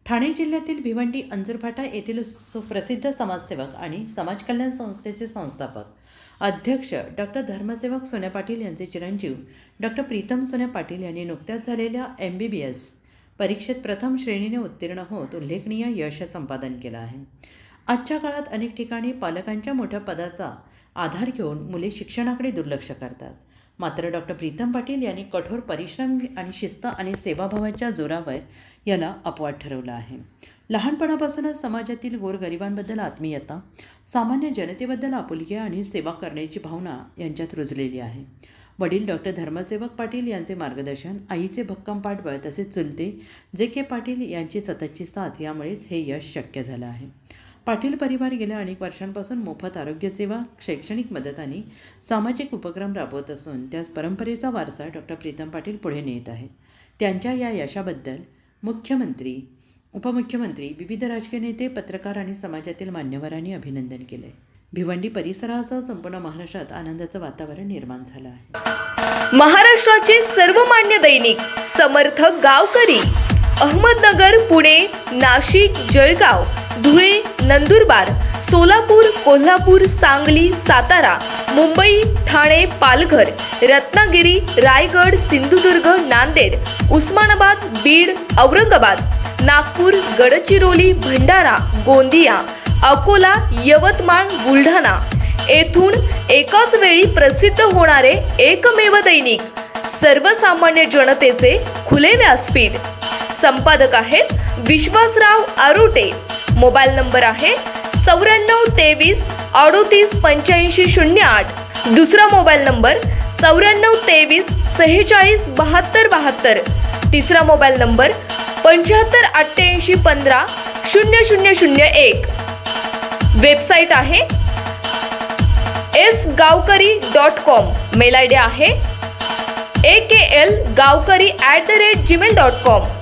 ठाणे जिल्ह्यातील भिवंडी अंजुरफाटा येथील सुप्रसिद्ध समाजसेवक आणि समाज कल्याण संस्थेचे संस्थापक अध्यक्ष डॉक्टर धर्मसेवक सोन्या पाटील यांचे चिरंजीव डॉक्टर प्रीतम सोन्या पाटील यांनी नुकत्याच झालेल्या MBBS परीक्षेत प्रथम श्रेणीने उत्तीर्ण होत उल्लेखनीय यश संपादन केलं आहे. आजच्या काळात अनेक ठिकाणी पालकांच्या मोठ्या पदाचा आधार घेऊन मुले शिक्षणाकडे दुर्लक्ष करतात. मात्र डॉक्टर प्रीतम पाटील यांनी कठोर परिश्रम आणि शिस्त आणि सेवाभावाच्या जोरावर याला अपवाद ठरवला आहे. लहानपणापासूनच समाजातील गोरगरिबांबद्दल आत्मीयता, सामान्य जनतेबद्दल आपुलकी आणि सेवा करण्याची भावना यांच्यात रुजलेली आहे. वडील डॉक्टर धर्मसेवक पाटील यांचे मार्गदर्शन, आईचे भक्कम पाठबळ तसेच चुलते JK पाटील यांची सततची साथ यामुळेच हे यश शक्य झालं आहे. पाटील परिवार गेल्या अनेक वर्षांपासून मोफत आरोग्यसेवा, शैक्षणिक मदत आणि सामाजिक उपक्रम राबवत असून त्याच परंपरेचा वारसा डॉक्टर प्रीतम पाटील पुढे नेत आहेत. त्यांच्या या यशाबद्दल मुख्यमंत्री, उपमुख्यमंत्री, विविध राजकीय नेते, पत्रकार आणि समाजातील मान्यवरांनी अभिनंदन केले. भिवंडी परिसरासह संपूर्ण महाराष्ट्रात आनंदाचं वातावरण निर्माण झालं आहे. महाराष्ट्राचे सर्वमान्य दैनिक समर्थ गावकरी अहमदनगर, पुणे, नाशिक, जळगाव, धुळे, नंदुरबार, सोलापूर, कोल्हापूर, सांगली, सातारा, मुंबई, ठाणे, पालघर, रत्नागिरी, रायगड, सिंधुदुर्ग, नांदेड, उस्मानाबाद, बीड, औरंगाबाद, नागपूर, गडचिरोली, भंडारा, गोंदिया, अकोला, यवतमाळ, बुलढाणा येथून एकाच वेळी प्रसिद्ध होणारे एकमेव दैनिक, सर्वसामान्य जनतेचे खुले व्यासपीठ. संपादक आहेत विश्वासराव आरोटे. मोबाईल नंबर आहे 9423 38 85 08. दुसरा मोबाईल नंबर 9423 46 72 72. तिसरा मोबाईल नंबर 75 88 15 0001. वेबसाईट आहे sgavkari.com. मेल ID आहे aklgavkari@gmail.com.